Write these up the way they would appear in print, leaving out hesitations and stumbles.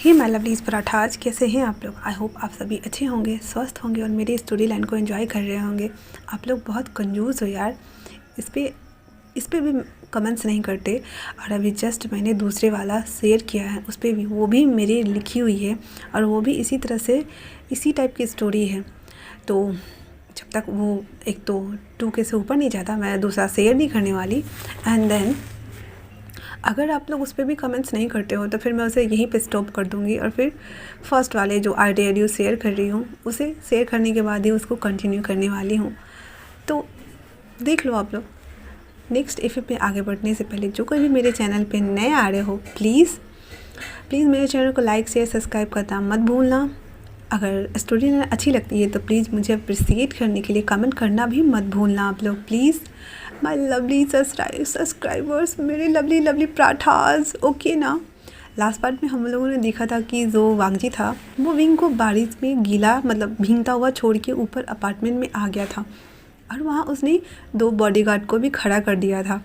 Hey my lovelies parathas, कैसे हैं आप लोग। आई होप आप सभी अच्छे होंगे, स्वस्थ होंगे और मेरी स्टोरी लाइन को एंजॉय कर रहे होंगे। आप लोग बहुत कंजूस हो यार, इस पे भी कमेंट्स नहीं करते। और अभी जस्ट मैंने दूसरे वाला शेयर किया है, उस पर भी वो भी मेरी लिखी हुई है और वो भी इसी तरह से इसी टाइप की स्टोरी है। तो जब तक वो एक तो 2K से ऊपर नहीं जाता मैं दूसरा शेयर नहीं करने वाली। एंड देन अगर आप लोग उस पर भी कमेंट्स नहीं करते हो तो फिर मैं उसे यहीं पे स्टॉप कर दूँगी और फिर फर्स्ट वाले जो आई डेयर यू शेयर कर रही हूँ उसे शेयर करने के बाद ही उसको कंटिन्यू करने वाली हूँ। तो देख लो आप लोग। नेक्स्ट इफ़ पे आगे बढ़ने से पहले जो कोई भी मेरे चैनल पे नए आ रहे हो प्लीज़ मेरे चैनल को लाइक शेयर सब्सक्राइब करना मत भूलना। अगर स्टोरी अच्छी लगती है तो प्लीज़ मुझे अप्रिसिएट करने के लिए कमेंट करना भी मत भूलना आप लोग प्लीज़। माय लवली सब्सक्राइबर्स, मेरे लवली पराठाज, ओके ना। लास्ट पार्ट में हम लोगों ने देखा था कि जो वांगजी था वो विंग को बारिश में गीला मतलब भीगता हुआ छोड़ के ऊपर अपार्टमेंट में आ गया था और वहाँ उसने 2 बॉडीगार्ड को भी खड़ा कर दिया था।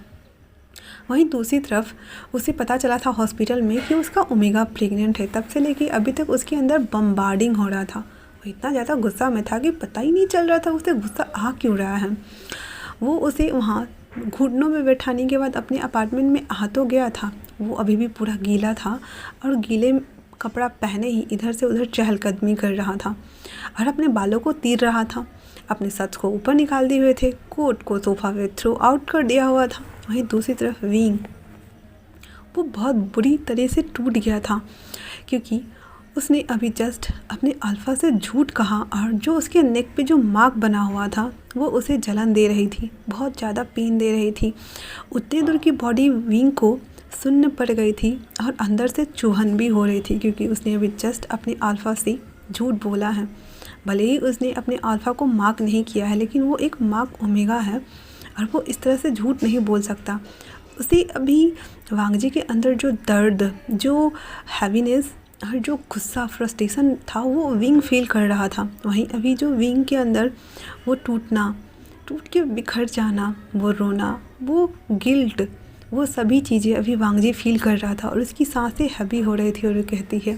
वहीं दूसरी तरफ उसे पता चला था हॉस्पिटल में कि उसका ओमेगा प्रेग्नेंट है। तब से लेके अभी तक उसके अंदर बम्बार्डिंग हो रहा था। वो इतना ज़्यादा गुस्सा में था कि पता ही नहीं चल रहा था उसे गुस्सा आ क्यों रहा है। वो उसे वहाँ घुटनों में बैठाने के बाद अपने अपार्टमेंट में आ तो गया था, वो अभी भी पूरा गीला था और गीले कपड़ा पहने ही इधर से उधर चहलकदमी कर रहा था और अपने बालों को तीर रहा था। अपने सच को ऊपर निकाल दिए हुए थे, कोट को सोफा पे थ्रो आउट कर दिया हुआ था। वहीं दूसरी तरफ विंग वो बहुत बुरी तरह से टूट गया था क्योंकि उसने अभी जस्ट अपने अल्फ़ा से झूठ कहा और जो उसके नेक पे जो मार्क बना हुआ था वो उसे जलन दे रही थी, बहुत ज़्यादा पेन दे रही थी। उतनी दूर की बॉडी विंग को सुन्न पड़ गई थी और अंदर से चुभन भी हो रही थी क्योंकि उसने अभी जस्ट अपने अल्फ़ा से झूठ बोला है। भले ही उसने अपने अल्फ़ा को मार्क नहीं किया है लेकिन वो एक मार्क ओमेगा है और वो इस तरह से झूठ नहीं बोल सकता। उसे अभी वांगजी के अंदर जो दर्द, जो हैवीनेस और जो गुस्सा फ्रस्ट्रेशन था वो विंग फील कर रहा था। वहीं अभी जो विंग के अंदर वो टूट के बिखर जाना, वो रोना, वो गिल्ट, वो सभी चीज़ें अभी वांगजी फील कर रहा था और उसकी सांसें हैवी हो रही थी और वो कहती है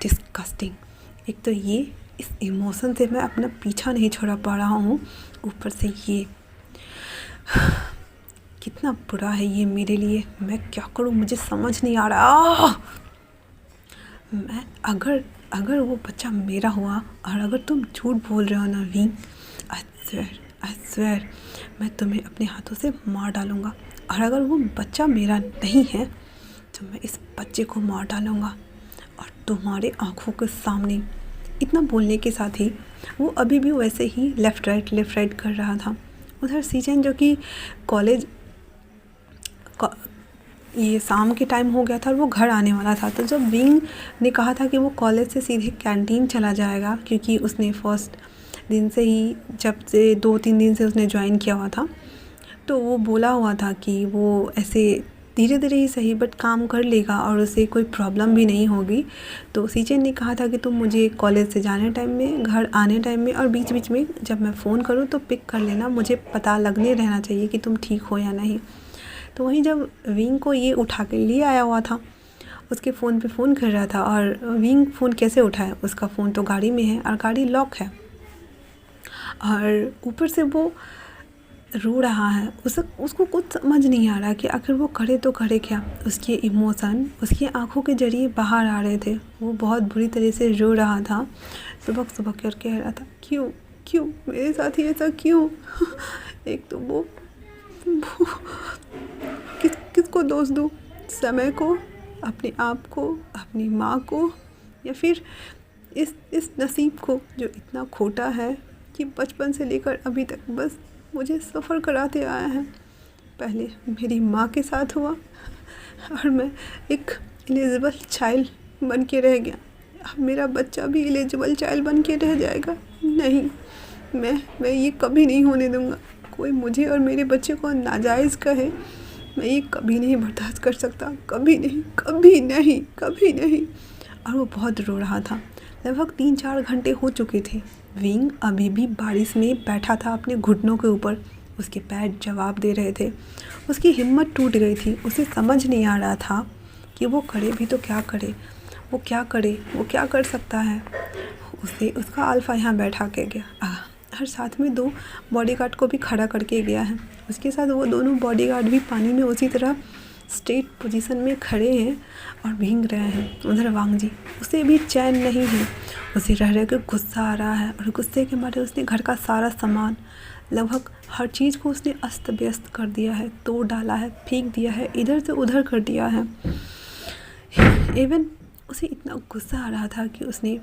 डिस्गस्टिंग। एक तो ये इस इमोशन से मैं अपना पीछा नहीं छोड़ा पा रहा हूँ, ऊपर से ये कितना बुरा है ये मेरे लिए। मैं क्या करूँ मुझे समझ नहीं आ रहा। मैं अगर वो बच्चा मेरा हुआ और अगर तुम झूठ बोल रहे हो ना विंग, आई स्वेयर मैं तुम्हें अपने हाथों से मार डालूँगा। और अगर वो बच्चा मेरा नहीं है तो मैं इस बच्चे को मार डालूँगा और तुम्हारे आँखों के सामने। इतना बोलने के साथ ही वो अभी भी वैसे ही लेफ़्ट राइट कर रहा था। उधर सीजन जो कि कॉलेज ये शाम के टाइम हो गया था और वो घर आने वाला था। तो जब विंग ने कहा था कि वो कॉलेज से सीधे कैंटीन चला जाएगा क्योंकि उसने फर्स्ट दिन से ही जब से 2-3 दिन से उसने ज्वाइन किया हुआ था तो वो बोला हुआ था कि वो ऐसे धीरे धीरे ही सही बट काम कर लेगा और उसे कोई प्रॉब्लम भी नहीं होगी। तो सीजन ने कहा था कि तुम मुझे कॉलेज से जाने टाइम में, घर आने टाइम में और बीच बीच में जब मैं फ़ोन करूँ तो पिक कर लेना, मुझे पता लगने रहना चाहिए कि तुम ठीक हो या नहीं। तो वहीं जब विंग को ये उठा के लिए आया हुआ था, उसके फ़ोन पे फ़ोन कर रहा था और विंग फ़ोन कैसे उठाए, उसका फ़ोन तो गाड़ी में है और गाड़ी लॉक है और ऊपर से वो रो रहा है। उसको कुछ समझ नहीं आ रहा कि आखिर वो करे तो करे क्या। उसके इमोशन उसकी आंखों के जरिए बाहर आ रहे थे। वो बहुत बुरी तरह से रो रहा था, सुबह कर कह रहा था क्यों मेरे साथ ही ऐसा क्यों। एक तो वो किसको दोष दूँ, समय को, अपने आप को, अपनी माँ को या फिर इस नसीब को जो इतना खोटा है कि बचपन से लेकर अभी तक बस मुझे सफ़र कराते आया है। पहले मेरी माँ के साथ हुआ और मैं एक एलिजिबल चाइल्ड बन के रह गया। अब मेरा बच्चा भी एलिजिबल चाइल्ड बन के रह जाएगा। नहीं, मैं ये कभी नहीं होने दूँगा। कोई मुझे और मेरे बच्चे को नाजायज़ कहे, मैं ये कभी नहीं बर्दाश्त कर सकता, कभी नहीं। और वो बहुत रो रहा था। लगभग 3-4 घंटे हो चुके थे। विंग अभी भी बारिश में बैठा था अपने घुटनों के ऊपर। उसके पैर जवाब दे रहे थे। उसकी हिम्मत टूट गई थी। उसे समझ नहीं आ रहा था कि वो करे भी तो क्या करे। वो क्या करे, वो क्या कर सकता है। उसे उसका अल्फ़ा यहाँ बैठा के गया और साथ में 2 बॉडीगार्ड को भी खड़ा करके गया है। उसके साथ वो दोनों बॉडीगार्ड भी पानी में उसी तरह स्ट्रेट पोजीशन में खड़े हैं और भीग रहे हैं। उधर वांग जी, उसे भी चैन नहीं है। उसे रह रह के गुस्सा आ रहा है और गुस्से के मारे उसने घर का सारा सामान, लगभग हर चीज़ को उसने अस्त व्यस्त कर दिया है, तोड़ डाला है, फेंक दिया है, इधर से उधर कर दिया है। इवन उसे इतना गुस्सा आ रहा था कि उसने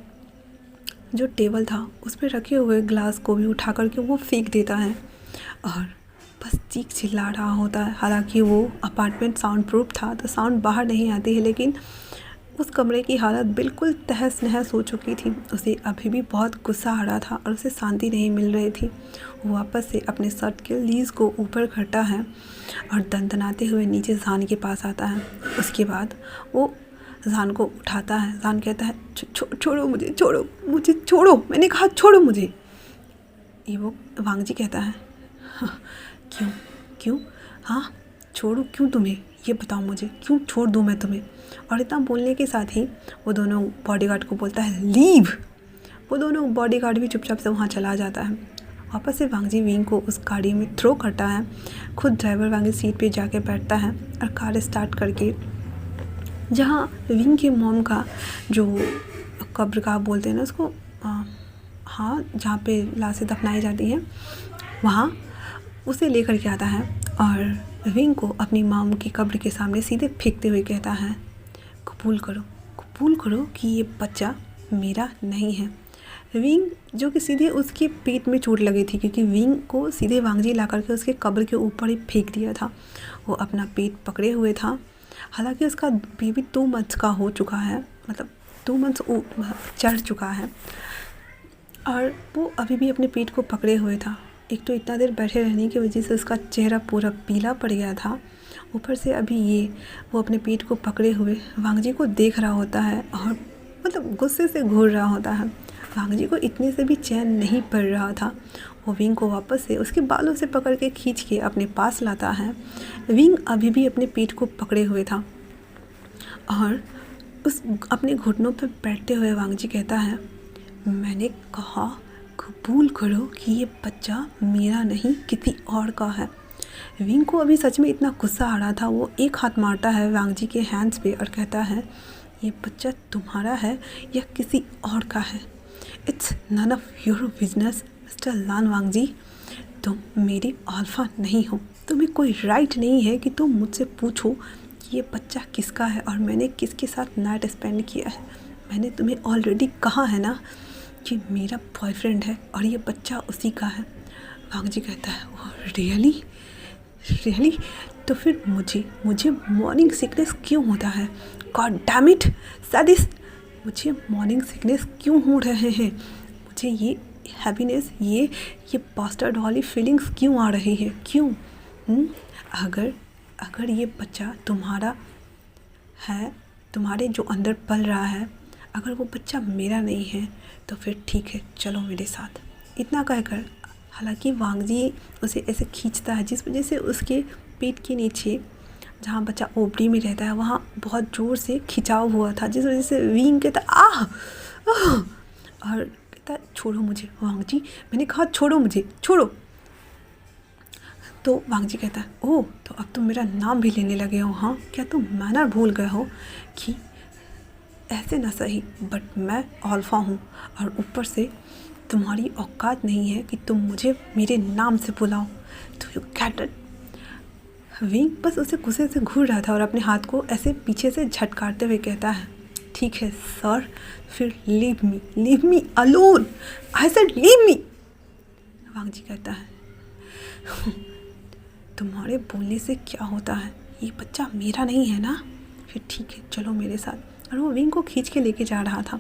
जो टेबल था उस पर रखे हुए ग्लास को भी उठा करके वो फेंक देता है और बस चीख चिल्ला रहा होता है। हालांकि वो अपार्टमेंट साउंड प्रूफ था तो साउंड बाहर नहीं आती है, लेकिन उस कमरे की हालत बिल्कुल तहस नहस हो चुकी थी। उसे अभी भी बहुत गुस्सा आ रहा था और उसे शांति नहीं मिल रही थी। वो वापस से अपने शर्ट के लीज को ऊपर करता है और दंदनाते हुए नीचे जान के पास आता है। उसके बाद वो जान को उठाता है। जान कहता है छोड़ो मुझे, छोड़ो मुझे, छोड़ो, मैंने कहा छोड़ो मुझे। ये वो वांग जी कहता है क्यों हाँ छोड़ो, क्यों तुम्हें, ये बताओ मुझे, क्यों छोड़ दूँ मैं तुम्हें। और इतना बोलने के साथ ही वो दोनों बॉडीगार्ड को बोलता है लीव। वो दोनों बॉडीगार्ड भी चुपचाप से वहाँ चला जाता है। वापस से वांग जी विंग को उस गाड़ी में थ्रो करता है। खुद ड्राइवर वांग जी सीट पे जाके बैठता है और कार स्टार्ट करके जहाँ विंग के मॉम का जो कब्रगाह बोलते हैं ना उसको, हाँ, जहाँ पे लाशें दफनाई जाती हैं, वहाँ उसे लेकर के आता है और विंग को अपनी मॉम की कब्र के सामने सीधे फेंकते हुए कहता है कबूल करो कि ये बच्चा मेरा नहीं है। विंग जो कि सीधे उसके पेट में चोट लगी थी, क्योंकि विंग को सीधे वांग जी ला करके उसके कब्र के ऊपर ही फेंक दिया था। वो अपना पेट पकड़े हुए था। हालांकि उसका बेबी 2 मंथ्स का हो चुका है, मतलब 2 मंथ्स चढ़ चुका है और वो अभी भी अपने पेट को पकड़े हुए था। एक तो इतना देर बैठे रहने की वजह से उसका चेहरा पूरा पीला पड़ गया था। ऊपर से अभी वो अपने पेट को पकड़े हुए वांग जी को देख रहा होता है और मतलब गुस्से से घूर रहा होता है। वांग जी को इतने से भी चैन नहीं पड़ रहा था। वो विंग को वापस से उसके बालों से पकड़ के खींच के अपने पास लाता है। विंग अभी भी अपने पेट को पकड़े हुए था और उस अपने घुटनों पर बैठते हुए वांग जी कहता है मैंने कहा कबूल करो कि ये बच्चा मेरा नहीं किसी और का है। विंग को अभी सच में इतना गुस्सा आ रहा था। वो एक हाथ मारता है वांग जी के हैंड्स पे और कहता है ये बच्चा तुम्हारा है या किसी और का है, it's none of your business mister Lan Wang ji. तुम मेरी अल्फा नहीं हो। तुम्हें कोई राइट नहीं है कि तुम मुझसे पूछो कि ये बच्चा किसका है और मैंने किसके साथ नाइट स्पेंड किया है। मैंने तुम्हें ऑलरेडी कहा है ना कि मेरा बॉयफ्रेंड है और ये बच्चा उसी का है। वांग जी कहता है ओह रियली, तो फिर मुझे मॉर्निंग सिकनेस क्यों होता है? गॉड डैम इट सैडिस, मुझे मॉर्निंग सिकनेस क्यों हो रहे हैं? मुझे ये हैप्पीनेस, ये बास्टर्ड वाली फीलिंग्स क्यों आ रही है? क्यों? अगर ये बच्चा तुम्हारा है, तुम्हारे जो अंदर पल रहा है, अगर वो बच्चा मेरा नहीं है तो फिर ठीक है, चलो मेरे साथ। इतना कहकर हालांकि वांग जी उसे ऐसे खींचता है जिस वजह से उसके पेट के नीचे जहाँ बच्चा ओपड़ी में रहता है वहाँ बहुत ज़ोर से खिंचाव हुआ था, जिस वजह से विंग कहता आह और कहता छोड़ो मुझे वांग जी, मैंने कहा छोड़ो मुझे, छोड़ो। तो वांग जी कहता है ओह तो अब तुम मेरा नाम भी लेने लगे हो? हाँ, क्या तुम मैनर भूल गए हो कि ऐसे ना सही बट मैं अल्फा हूँ और ऊपर से तुम्हारी औकात नहीं है कि तुम मुझे मेरे नाम से बुलाओ। तो यू गेट इट। विंग बस उसे गुस्से से घूर रहा था और अपने हाथ को ऐसे पीछे से झटकारते हुए कहता है ठीक है सर, फिर leave me alone, I said leave me. Wang ji कहता है तुम्हारे बोलने से क्या होता है, ये बच्चा मेरा नहीं है ना, फिर ठीक है चलो मेरे साथ। और वो विंग को खींच के लेके जा रहा था।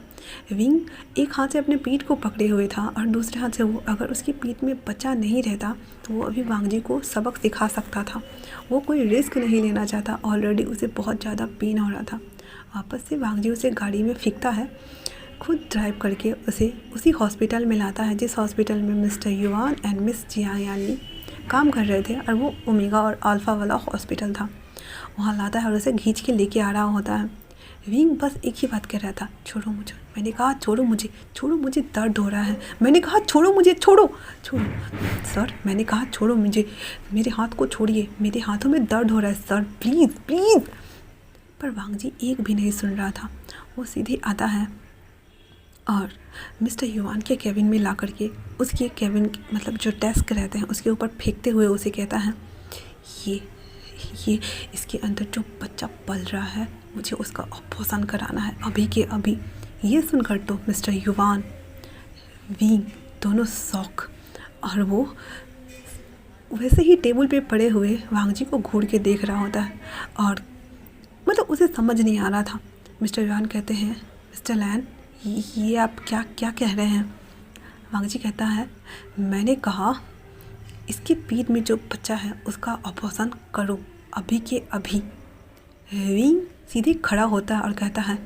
विंग एक हाथ से अपने पीठ को पकड़े हुए था और दूसरे हाथ से वो अगर उसकी पीठ में बच्चा नहीं रहता तो वो अभी वांग जी को सबक सिखा सकता था। वो कोई रिस्क नहीं लेना चाहता, ऑलरेडी उसे बहुत ज़्यादा पेन हो रहा था। वापस से वांग जी उसे गाड़ी में फेंकता है, खुद ड्राइव करके उसे उसी हॉस्पिटल में लाता है जिस हॉस्पिटल में mister yuan and miss Jiyani काम कर रहे थे और वो ओमेगा और अल्फ़ा वाला हॉस्पिटल था। वहाँ लाता है और उसे खींच के लेके आ रहा होता है। विंग बस एक ही बात कह रहा था, छोड़ो मुझे। मैंने कहा छोड़ो मुझे, दर्द हो रहा है। मैंने कहा छोड़ो मुझे, छोड़ो। सर, मैंने कहा छोड़ो मुझे, मेरे हाथ को छोड़िए, मेरे हाथों में दर्द हो रहा है सर, प्लीज़। पर वांग जी एक भी नहीं सुन रहा था। वो सीधे आता है और मिस्टर युवान के केबिन में ला करके उसके केबिन मतलब जो डेस्क रहते हैं उसके ऊपर फेंकते हुए उसे कहता है, ये इसके अंदर जो बच्चा पल रहा है, मुझे उसका ऑपरेशन कराना है अभी के अभी। ये सुनकर तो मिस्टर युवान, विंग दोनों शौक, और वो वैसे ही टेबल पे पड़े हुए वांग जी को घूर के देख रहा होता है और मतलब उसे समझ नहीं आ रहा था। मिस्टर युवान कहते हैं, मिस्टर लैन, ये आप क्या कह रहे हैं? वांग जी कहता है, मैंने कहा इसके पेट में जो बच्चा है उसका ऑपरेशन करो अभी के अभी। विंग सीधे खड़ा होता है और कहता है,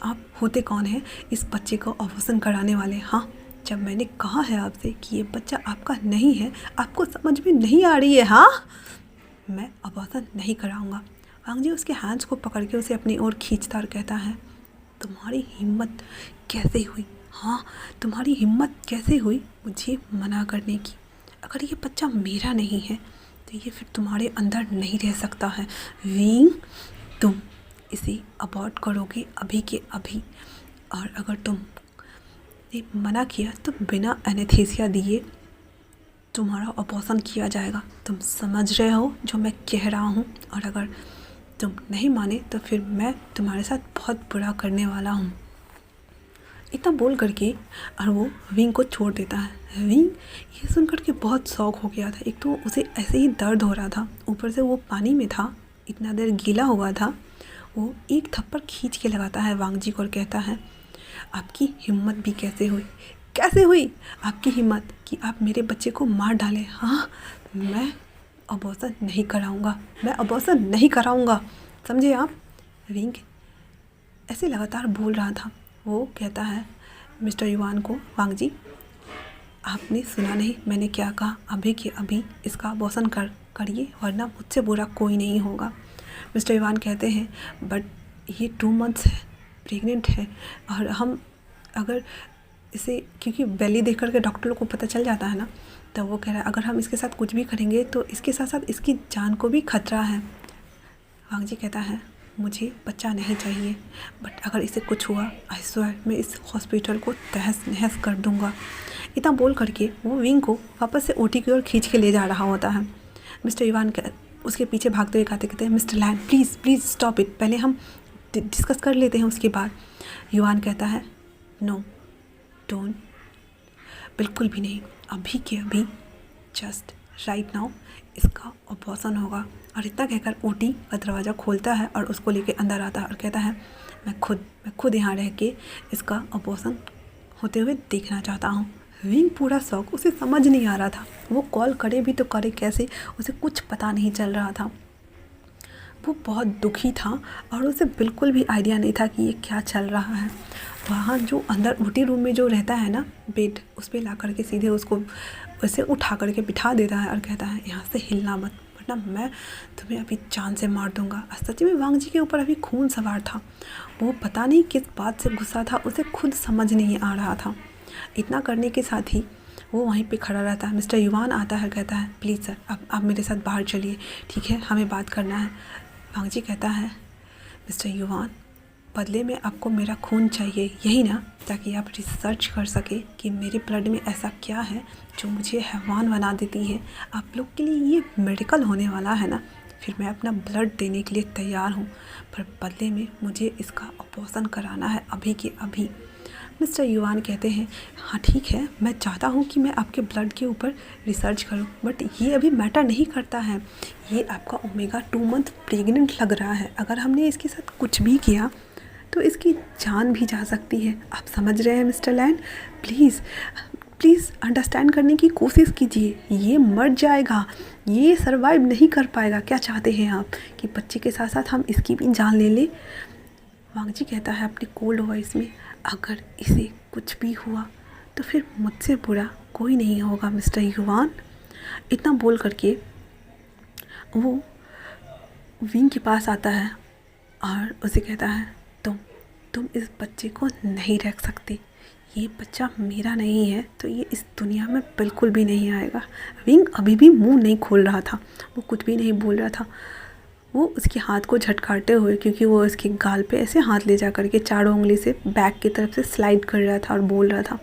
आप होते कौन हैं इस बच्चे को ऑपरेशन कराने वाले? हाँ, जब मैंने कहा है आपसे कि ये बच्चा आपका नहीं है, आपको समझ में नहीं आ रही है? हाँ, मैं ऑपरेशन नहीं कराऊंगा। वांग जी उसके हैंड्स को पकड़ के उसे अपनी ओर खींचता और कहता है, तुम्हारी हिम्मत कैसे हुई? हाँ, तुम्हारी हिम्मत कैसे हुई मुझे मना करने की? अगर ये बच्चा मेरा नहीं है तो ये फिर तुम्हारे अंदर नहीं रह सकता है। विंग, तुम इसे अबॉर्ट करोगे अभी के अभी, और अगर तुम ने मना किया तो बिना एनेस्थीसिया दिए तुम्हारा ऑपरेशन किया जाएगा। तुम समझ रहे हो जो मैं कह रहा हूँ? और अगर तुम नहीं माने तो फिर मैं तुम्हारे साथ बहुत बुरा करने वाला हूँ। इतना बोल करके और वो विंग को छोड़ देता है। विंग ये सुन करके बहुत शौक हो गया था। एक तो उसे ऐसे ही दर्द हो रहा था, ऊपर से वो पानी में था, इतना देर गीला हुआ था। वो एक थप्पड़ खींच के लगाता है वांग जी को और कहता है, आपकी हिम्मत भी कैसे हुई आपकी हिम्मत कि आप मेरे बच्चे को मार डालें? हाँ, मैं अबॉर्शन नहीं कराऊंगा, समझे आप? विंग ऐसे लगातार बोल रहा था। वो कहता है मिस्टर युवान को, वांग जी, आपने सुना नहीं मैंने क्या कहा? अभी के अभी इसका अबॉर्शन करिए, वरना मुझसे बुरा कोई नहीं होगा। मिस्टर युवान कहते हैं, बट ये 2 मंथ्स है, प्रेग्नेंट है, और हम अगर इसे, क्योंकि बेली देख कर के डॉक्टरों को पता चल जाता है ना, तो वो कह रहा है अगर हम इसके साथ कुछ भी करेंगे तो इसके साथ साथ इसकी जान को भी खतरा है। वांग जी कहता है, मुझे बच्चा नहीं चाहिए, बट अगर इसे कुछ हुआ, आई स्वेयर मैं इस हॉस्पिटल को तहस नहस कर दूंगा। इतना बोल करके वो विंग को वापस से ओटी की ओर खींच के ले जा रहा होता है। मिस्टर युवान उसके पीछे भागते हुए कहते हैं, mister Lan, please stop it, पहले हम डिस्कस कर लेते हैं उसके बाद। युवान कहता है, नो डोंट, बिल्कुल भी नहीं, अभी के अभी जस्ट राइट नाउ इसका ऑपरेशन होगा। और इतना कहकर ओटी का दरवाज़ा खोलता है और उसको लेके अंदर आता है और कहता है, मैं खुद यहाँ रह के इसका ऑपरेशन होते हुए देखना चाहता हूँ। विंग पूरा शौक, उसे समझ नहीं आ रहा था, वो कॉल करे भी तो करे कैसे, उसे कुछ पता नहीं चल रहा था। वो बहुत दुखी था और उसे बिल्कुल भी आइडिया नहीं था कि ये क्या चल रहा है। वहाँ जो अंदर ओटी रूम में जो रहता है ना बेड, उस पर ला करके सीधे उसको वैसे उठा करके बिठा देता है और कहता है, यहाँ से हिलना मत, वरना मैं तुम्हें अभी जान से मार दूंगा। सच में वांग जी के ऊपर अभी खून सवार था। वो पता नहीं किस बात से गुस्सा था, उसे खुद समझ नहीं आ रहा था। इतना करने के साथ ही वो वहीं पे खड़ा रहता है। मिस्टर युवान आता है, कहता है, प्लीज़ सर आप मेरे साथ बाहर चलिए, ठीक है, हमें बात करना है। वांग जी कहता है, मिस्टर युवान, बदले में आपको मेरा खून चाहिए, यही ना, ताकि आप रिसर्च कर सके कि मेरे ब्लड में ऐसा क्या है जो मुझे हैवान बना देती है। आप लोग के लिए ये मेडिकल होने वाला है ना, फिर मैं अपना ब्लड देने के लिए तैयार हूँ, पर बदले में मुझे इसका ऑपरेशन कराना है अभी के अभी। मिस्टर युवान कहते हैं, हाँ ठीक है, मैं चाहता हूँ कि मैं आपके ब्लड के ऊपर रिसर्च करूँ, बट ये अभी मैटर नहीं करता है। ये आपका ओमेगा 2 मंथ प्रेग्नेंट लग रहा है, अगर हमने इसके साथ कुछ भी किया तो इसकी जान भी जा सकती है। आप समझ रहे हैं मिस्टर लैन? प्लीज़ अंडरस्टैंड करने की कोशिश कीजिए। ये मर जाएगा, ये सर्वाइव नहीं कर पाएगा। क्या चाहते हैं आप कि बच्चे के साथ साथ हम इसकी भी जान ले लें? वांग जी कहता है अपनी कोल्ड वॉइस में, अगर इसे कुछ भी हुआ तो फिर मुझसे बुरा कोई नहीं होगा मिस्टर युवान। इतना बोल करके वो विंग के पास आता है और उसे कहता है, तुम इस बच्चे को नहीं रख सकती, ये बच्चा मेरा नहीं है, तो ये इस दुनिया में बिल्कुल भी नहीं आएगा। विंग अभी भी मुंह नहीं खोल रहा था, वो कुछ भी नहीं बोल रहा था। वो उसके हाथ को झटकारते हुए, क्योंकि वो उसके गाल पे ऐसे हाथ ले जा करके चारों उंगली से बैक की तरफ से स्लाइड कर रहा था और बोल रहा था,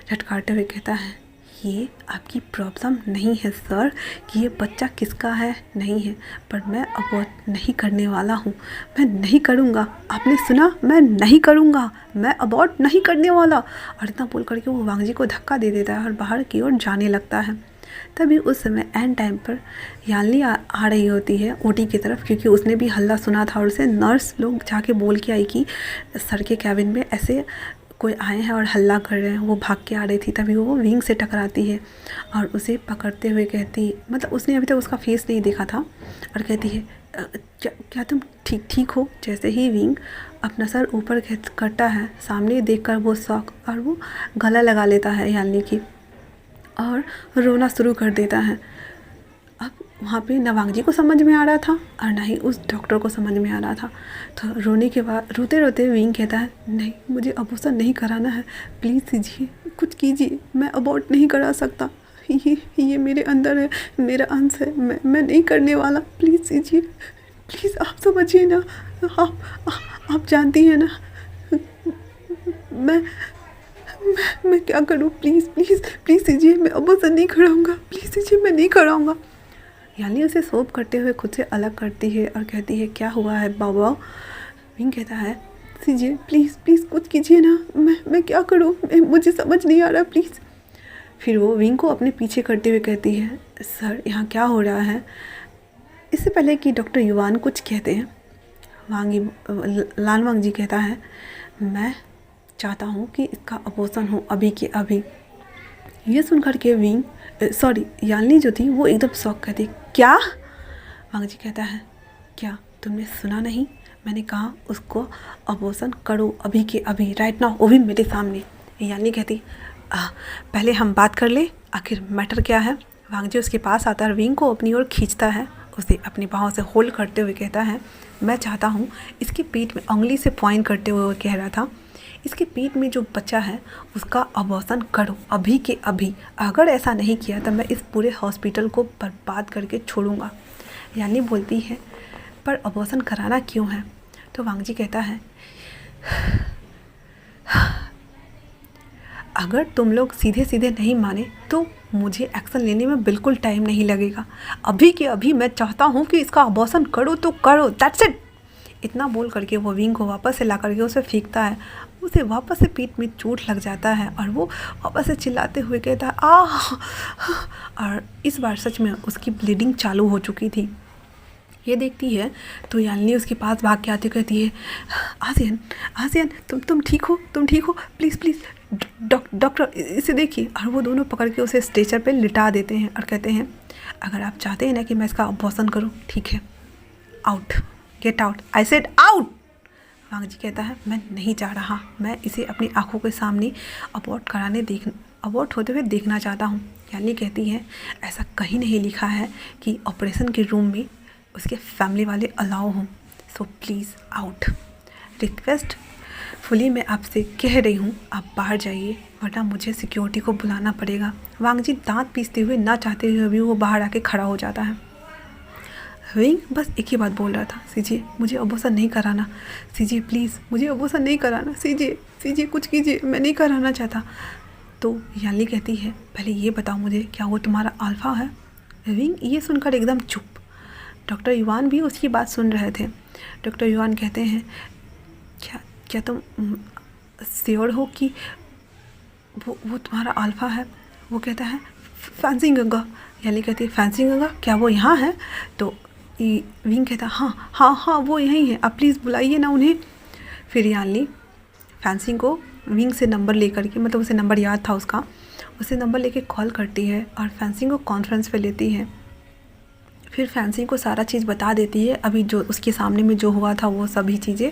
झटकारते हुए कहता है, ये आपकी प्रॉब्लम नहीं है सर कि ये बच्चा किसका है, नहीं है, पर मैं अबॉर्ट नहीं करने वाला हूँ, मैं नहीं करूँगा। आपने सुना, मैं नहीं करूँगा, मैं अबॉर्ट नहीं करने वाला। और इतना बोल करके वो वांग जी को धक्का दे देता है और बाहर की ओर जाने लगता है। तभी उस समय एंड टाइम पर यानली आ रही होती है ओटी की तरफ, क्योंकि उसने भी हल्ला सुना था और उसे नर्स लोग जाके बोल के आई कि सर के कैबिन में ऐसे कोई आए हैं और हल्ला कर रहे हैं। वो भाग के आ रही थी, तभी वो विंग से टकराती है और उसे पकड़ते हुए कहती, मतलब उसने अभी तक उसका फेस नहीं देखा था, और कहती है, क्या तुम ठीक हो? जैसे ही विंग अपना सर ऊपर करता है, सामने देखकर वो शॉक और वो गला लगा लेता है यानली की और रोना शुरू कर देता है। अब वहाँ पे ना वांग जी को समझ में आ रहा था और ना ही उस डॉक्टर को समझ में आ रहा था। तो रोने के बाद रोते रोते विंग कहता है, नहीं, मुझे अबॉर्शन नहीं कराना है, प्लीज़ कीजिए, कुछ कीजिए, मैं अबॉर्ट नहीं करा सकता, ये मेरे अंदर है, मेरा अंश है, मैं नहीं करने वाला, प्लीज़ कीजिए, प्लीज़ आप समझिए ना, आप जानती हैं ना, मैं क्या करूँ, प्लीज़ कीजिए, मैं अबॉर्शन नहीं कराऊंगा, प्लीज़ कीजिए, मैं नहीं कराऊंगा। यानी उसे सोप करते हुए खुद से अलग करती है और कहती है, क्या हुआ है बाबा? विंग कहता है, कीजिए, प्लीज़ कुछ कीजिए ना, मैं क्या करूँ, मुझे समझ नहीं आ रहा, प्लीज़। फिर वो विंग को अपने पीछे करते हुए कहती है, सर यहाँ क्या हो रहा है? इससे पहले कि डॉक्टर युवान कुछ कहते हैं, लान वांग जी कहता है, मैं चाहता हूँ कि इसका अबॉर्शन हो अभी के अभी। ये सुनकर के विंग यानली जो थी वो एकदम शॉक कहती, क्या? वांग जी कहता है, क्या तुमने सुना नहीं? मैंने कहा उसको अबॉर्शन करो अभी के अभी, राइट नाउ, वो भी मेरे सामने। यानली कहती, पहले हम बात कर ले, आखिर मैटर क्या है? वांग जी उसके पास आता है, विंग को अपनी ओर खींचता है, उसे अपनी बाहों से होल्ड करते हुए कहता है, मैं चाहता हूँ, इसकी पीठ में उंगली से पॉइंट करते हुए कह रहा था, इसके पेट में जो बच्चा है उसका अबॉर्शन करो अभी के अभी। अगर ऐसा नहीं किया तो मैं इस पूरे हॉस्पिटल को बर्बाद करके छोड़ूंगा। यानी बोलती है, पर अबॉर्शन कराना क्यों है? तो वांग जी कहता है, अगर तुम लोग सीधे सीधे नहीं माने तो मुझे एक्शन लेने में बिल्कुल टाइम नहीं लगेगा। अभी के अभी मैं चाहता हूँ कि इसका अबॉर्शन करो तो करो, दैट्स इट। इतना बोल करके वो विंग को वापस से ला करके उसे फेंकता है। उसे वापस से पीठ में चोट लग जाता है और वो वापस से चिल्लाते हुए कहता है, आह। और इस बार सच में उसकी ब्लीडिंग चालू हो चुकी थी। ये देखती है तो यानली उसके पास भाग के आती कहती है, आसियन तुम ठीक हो, प्लीज़ डॉक्टर इसे देखिए। और वो दोनों पकड़ के उसे स्ट्रेचर पे लिटा देते हैं और कहते हैं, अगर आप चाहते हैं ना कि मैं इसका अबॉर्शन करूं, ठीक है, out, get out, I said out. Wang ji कहता है, मैं नहीं चाह रहा, मैं इसे अपनी आंखों के सामने अबॉर्ट होते हुए देखना चाहता हूँ। यानी कहती है, ऐसा कहीं नहीं लिखा है कि ऑपरेशन के रूम में उसके फैमिली वाले अलाउ हों, so please out. Request fully मैं आपसे कह रही हूँ, आप बाहर जाइए, वरना मुझे सिक्योरिटी को बुलाना पड़ेगा। वांग जी दांत पीसते हुए, ना चाहते हुए भी वो बाहर आके खड़ा हो जाता है। विंग बस एक ही बात बोल रहा था, सीजिए मुझे अबॉर्शन नहीं कराना, सीजिए प्लीज़ मुझे अबॉर्शन नहीं कराना, सीजिए कुछ कीजिए, मैं नहीं कराना चाहता। तो यानली कहती है, पहले ये बताओ मुझे, क्या वो तुम्हारा अल्फा है? विंग ये सुनकर एकदम चुप। डॉक्टर युवान भी उसकी बात सुन रहे थे। डॉक्टर युवान कहते हैं, क्या तुम श्योर हो कि वो तुम्हारा अल्फा है? वो कहता है, फैंसी गंगा। यानी कहती है, फैंसी गंगा, क्या वो यहाँ है? तो विंग कहता, हाँ वो यहीं है, आप प्लीज़ बुलाइए ना उन्हें। फिर यानली फैंसी को विंग से नंबर लेकर के, मतलब उसे नंबर याद था उसका, उसे नंबर लेके कॉल करती है और फैंसी को कॉन्फ्रेंस पे लेती है। फिर फैंसी को सारा चीज़ बता देती है, अभी जो उसके सामने में जो हुआ था वो सभी चीज़ें।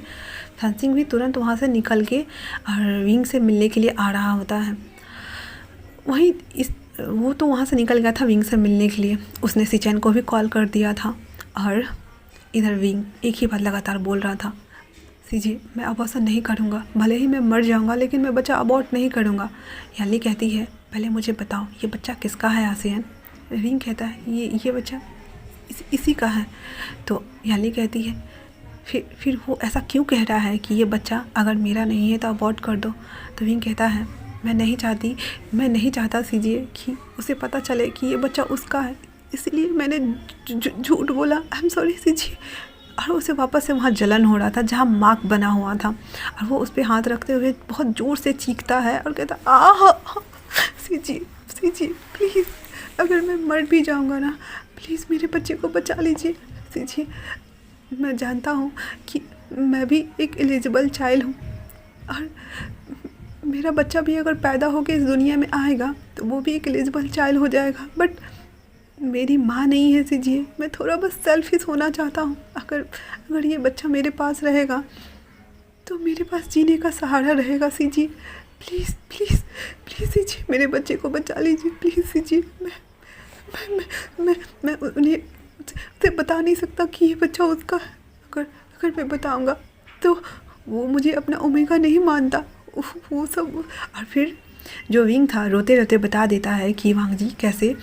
फैंसी भी तुरंत वहाँ से निकल के और विंग से मिलने के लिए आ रहा होता है। वहीं वो तो वहाँ से निकल गया था विंग से मिलने के लिए, उसने सिचैन को भी कॉल कर दिया था। और इधर विंग एक ही बात लगातार बोल रहा था, सीजी मैं अबॉर्शन नहीं करूँगा, भले ही मैं मर जाऊँगा लेकिन मैं बच्चा अबॉर्ट नहीं करूँगा। याली कहती है पहले मुझे बताओ ये बच्चा किसका है आसियन। विंग कहता है ये बच्चा इसी का है। तो याली कहती है फिर वो ऐसा क्यों कह रहा है कि ये बच्चा अगर मेरा नहीं है तो अबॉर्ट कर दो। तो विंग कहता है मैं नहीं चाहता सीजी कि उसे पता चले कि ये बच्चा उसका है, इसलिए मैंने झूठ बोला। I am sorry CG. और उसे वापस से वहाँ जलन हो रहा था जहाँ मार्क बना हुआ था, और वो उस पर हाथ रखते हुए बहुत ज़ोर से चीखता है और कहता आह सीजी प्लीज़, अगर मैं मर भी जाऊँगा ना प्लीज़ मेरे बच्चे को बचा लीजिए। सीजी मैं जानता हूँ कि मैं भी एक एलिजिबल चाइल्ड हूँ, और मेरा बच्चा भी अगर पैदा होकर इस दुनिया में आएगा तो वो भी एक एलिजिबल चाइल्ड हो जाएगा, बट मेरी माँ नहीं है सीजी। मैं थोड़ा बस सेल्फिश होना चाहता हूँ। अगर ये बच्चा मेरे पास रहेगा तो मेरे पास जीने का सहारा रहेगा। सीजी प्लीज़ सीजी मेरे बच्चे को बचा लीजिए प्लीज़ सीजी। मैं उन्हें उसे बता नहीं सकता कि ये बच्चा उसका है। अगर मैं बताऊँगा तो वो मुझे अपना ओमेगा नहीं मानता, वो सब। और फिर जो विंग था रोते रोते बता देता है कि वांग जी कैसे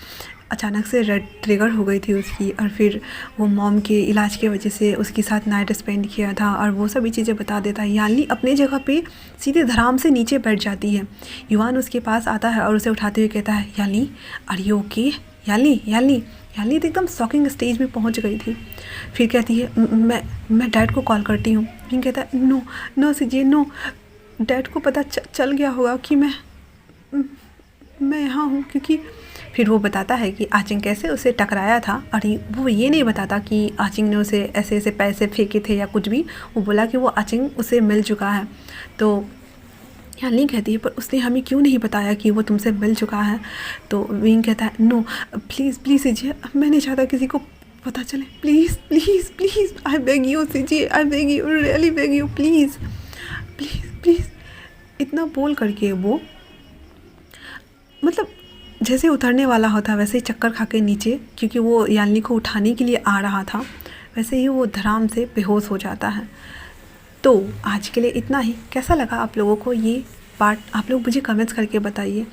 अचानक से रेड ट्रिगर हो गई थी उसकी, और फिर वो मॉम के इलाज की वजह से उसके साथ नाइट स्पेंड किया था, और वो सभी चीज़ें बता देता है। याली अपने जगह पे सीधे धड़ाम से नीचे बैठ जाती है। युवान उसके पास आता है और उसे उठाते हुए कहता है याली आर यू ओके। याली तो एकदम शॉकिंग स्टेज में पहुंच गई थी। फिर कहती है मैं डैड को कॉल करती हूँ। विंग कहता है नो सीजी नो, डैड को पता चल गया होगा कि मैं यहाँ हूँ। क्योंकि फिर वो बताता है कि आचिंग कैसे उसे टकराया था, और वो ये नहीं बताता कि आचिंग ने उसे ऐसे पैसे फेंके थे या कुछ भी। वो बोला कि वो आचिंग उसे मिल चुका है। तो याली कहती है पर उसने हमें क्यों नहीं बताया कि वो तुमसे मिल चुका है। तो विंग कहता है नो प्लीज़ सीजी, मैं नहीं चाहता किसी को पता चले, please I beg you CG, I beg you, really beg you, please. इतना बोल करके वो मतलब जैसे उतरने वाला होता वैसे ही चक्कर खा के नीचे, क्योंकि वो याली को उठाने के लिए आ रहा था, वैसे ही वो धड़ाम से बेहोश हो जाता है। तो आज के लिए इतना ही। कैसा लगा आप लोगों को ये पार्ट, आप लोग मुझे कमेंट्स करके बताइए।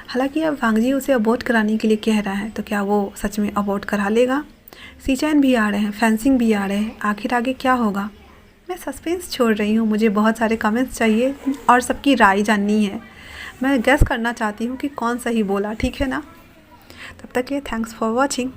हालांकि अब वांग जी उसे अबॉर्ट कराने के लिए कह रहा है, तो क्या वो सच में अबॉर्ट करा लेगा। सीचैन भी आ रहे हैं, फेंसिंग भी आ रहे हैं, आखिर आगे क्या होगा मैं सस्पेंस छोड़ रही हूँ। मुझे बहुत सारे कमेंट्स चाहिए और सबकी राय जाननी है। मैं गेस करना चाहती हूँ कि कौन सही बोला, ठीक है ना। तब तक के थैंक्स फॉर वॉचिंग।